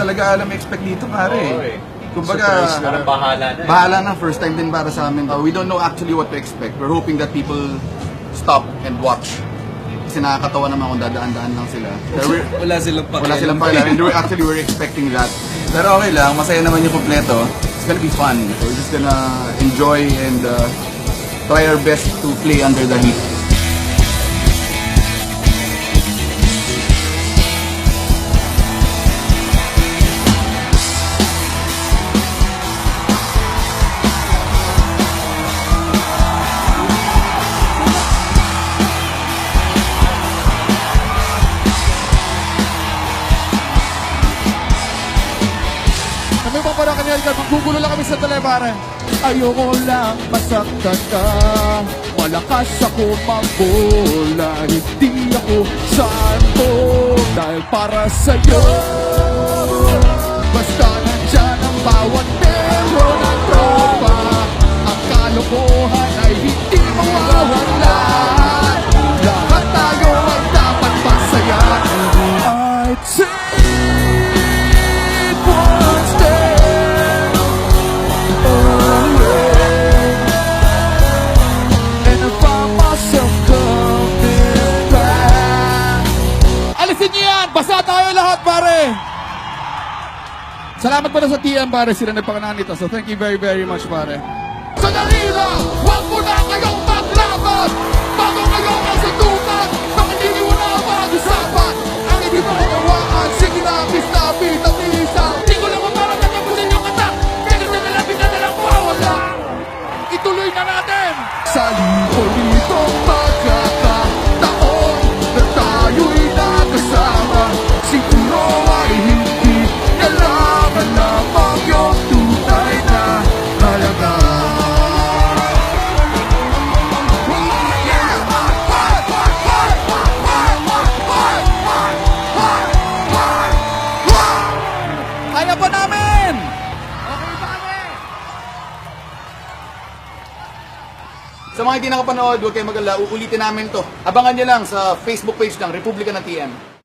talaga alam expect dito, pare. Kumbaga, Bahala na. first time din para sa amin. We don't know actually what to expect. We're hoping that people stop and watch. Kasi nakakatawa naman kung dadaan-daan lang sila. Wala silang pakialam. And we're expecting that. Pero okay lang, masaya naman yung kompleto. It's gonna be fun. We're just gonna enjoy and try our best to play under the heat. Kami pa para kanina, maggugulo lang kami sa pare. Ayoko lang masaktan ka. Malakas ako magbola. Hindi ako santo. Dahil para sa'yo, basta nandyan ang bawat pero ng tropa. Ang kalokohan ay hindi mawawala. Lahat tayo ay dapat masaya. I'd say basta tayo lahat, pare! Salamat pala sa TM, pare. Sila nagpakanaan nito. So, thank you very, very much, pare. Sandali lang! Huwag mo na kayong maglaban! Bago kayo ang sundukan! Bakit hindi mo na mag-usapan? Ang hindi mo nawaan, sige na, lapis at iisa. Di ko lang para nakapusin yung kata. Pero sa nalapit na nalang mawala. Ituloy na natin! Sa lipo-litong pagkakataon na tayo'y nakasama, siguro ay hindi kailangan lamang yung tunay na halaga. Kaya pa namin! Okay, pare! Sa mga hindi nakapanood, huwag kayong mag-alala, uulitin namin to. Abangan nyo lang sa Facebook page ng Republika ng TM.